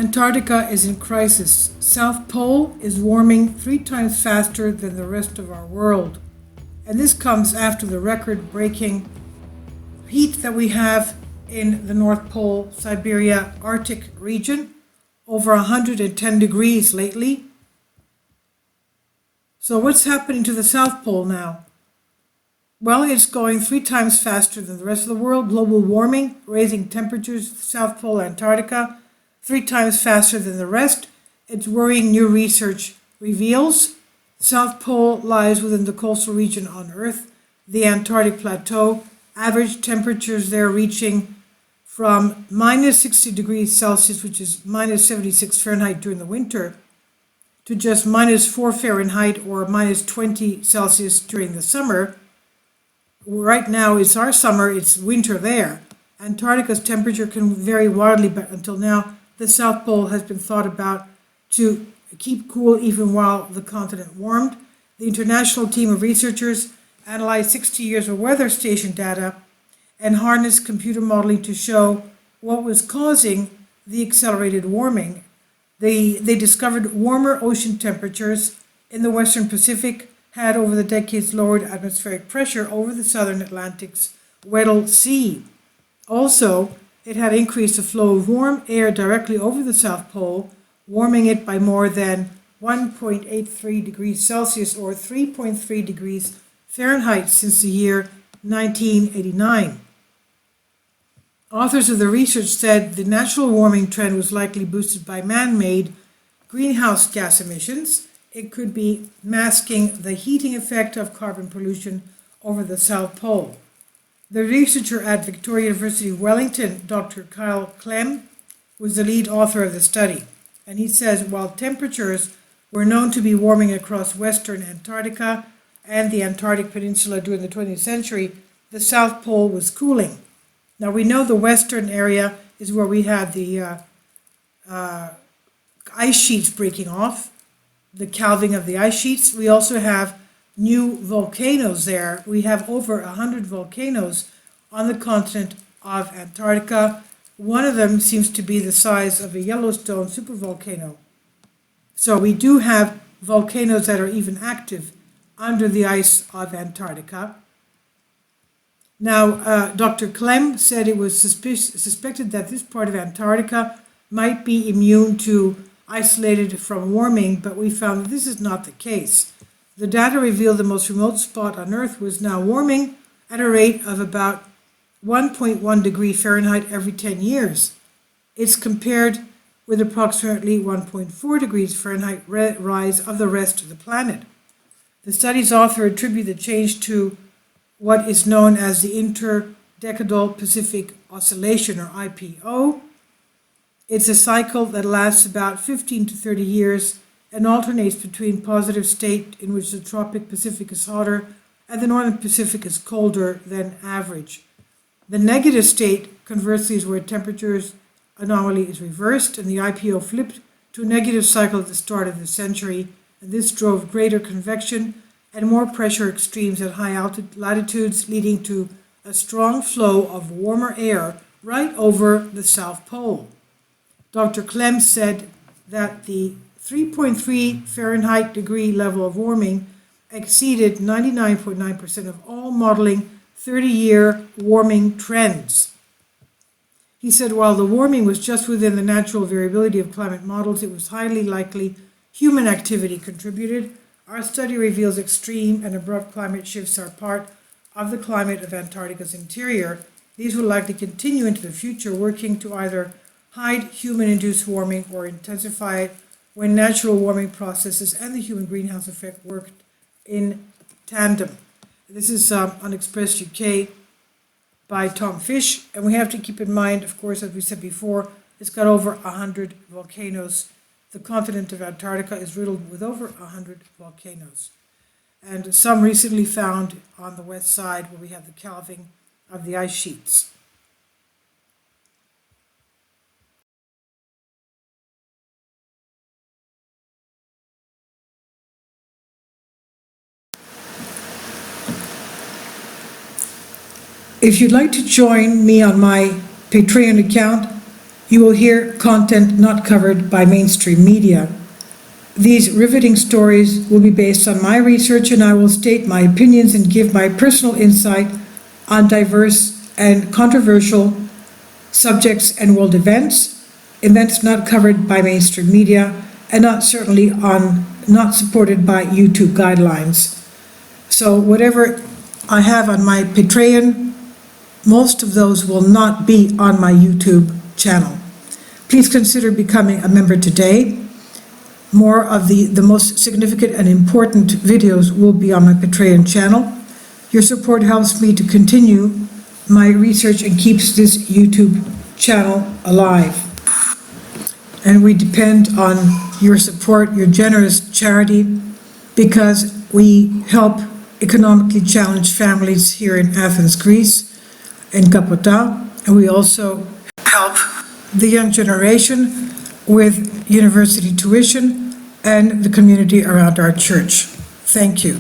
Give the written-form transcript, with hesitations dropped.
Antarctica is in crisis. South Pole is warming 3 times faster than the rest of our world. And this comes after the record-breaking heat that we have in the North Pole, Siberia, Arctic region, over 110 degrees lately. So what's happening to the South Pole now? Well, it's going 3 times faster than the rest of the world. Global warming, raising temperatures, South Pole, Antarctica, 3 times faster than the rest. It's worrying, new research reveals. South Pole lies within the coastal region on Earth, the Antarctic Plateau, average temperatures there reaching from minus 60 degrees Celsius, which is minus 76 Fahrenheit during the winter, to just minus 4 Fahrenheit or minus 20 Celsius during the summer. Right now it's our summer, it's winter there. Antarctica's temperature can vary wildly, but until now the South Pole has been thought about to keep cool even while the continent warmed. The international team of researchers analyzed 60 years of weather station data and harnessed computer modeling to show what was causing the accelerated warming. They discovered warmer ocean temperatures in the Western Pacific had over the decades lowered atmospheric pressure over the southern Atlantic's Weddell Sea. Also, it had increased the flow of warm air directly over the South Pole, warming it by more than 1.83 degrees Celsius or 3.3 degrees Fahrenheit since the year 1989. Authors of the research said the natural warming trend was likely boosted by man-made greenhouse gas emissions. It could be masking the heating effect of carbon pollution over the South Pole. The researcher at Victoria University Wellington, Dr. Kyle Clem, was the lead author of the study. And he says while temperatures were known to be warming across western Antarctica and the Antarctic Peninsula during the 20th century, the South Pole was cooling. Now we know the western area is where we had the ice sheets breaking off, the calving of the ice sheets. We also have new volcanoes there. We have over 100 volcanoes on the continent of Antarctica. One of them seems to be the size of a Yellowstone supervolcano. So we do have volcanoes that are even active under the ice of Antarctica. Now, Dr. Clem said it was suspected that this part of Antarctica might be immune to isolated from warming, but we found that this is not the case. The data revealed the most remote spot on Earth was now warming at a rate of about 1.1 degree Fahrenheit every 10 years. It's compared with approximately 1.4 degrees Fahrenheit rise of the rest of the planet. The study's author attributed the change to what is known as the Interdecadal Pacific Oscillation, or IPO. It's a cycle that lasts about 15 to 30 years and alternates between positive state in which the tropic Pacific is hotter and the northern Pacific is colder than average. The negative state, conversely, is where temperatures anomaly is reversed and the IPO flipped to a negative cycle at the start of the century, and this drove greater convection and more pressure extremes at high latitudes, leading to a strong flow of warmer air right over the South Pole. Dr. Clem said that the 3.3 Fahrenheit degree level of warming exceeded 99.9% of all modeling 30-year warming trends. He said while the warming was just within the natural variability of climate models, it was highly likely human activity contributed. Our study reveals extreme and abrupt climate shifts are part of the climate of Antarctica's interior. These will likely continue into the future, working to either hide human-induced warming or intensify it when natural warming processes and the human greenhouse effect worked in tandem. This is on Express UK by Tom Fish, and we have to keep in mind, of course, as we said before, it's got over 100 volcanoes. The continent of Antarctica is riddled with over 100 volcanoes, and some recently found on the west side where we have the calving of the ice sheets. If you'd like to join me on my Patreon account, You will hear content not covered by mainstream media. These riveting stories will be based on my research, and I will state my opinions and give my personal insight on diverse and controversial subjects and world events not covered by mainstream media, and not supported by YouTube guidelines. So whatever I have on my Patreon, most of those will not be on my YouTube channel. Please consider becoming a member today. More of the most significant and important videos will be on my Patreon channel. Your support helps me to continue my research and keeps this YouTube channel alive. And we depend on your support, your generous charity, because we help economically challenged families here in Athens, Greece, in Kapota, and we also help the young generation with university tuition and the community around our church. Thank you.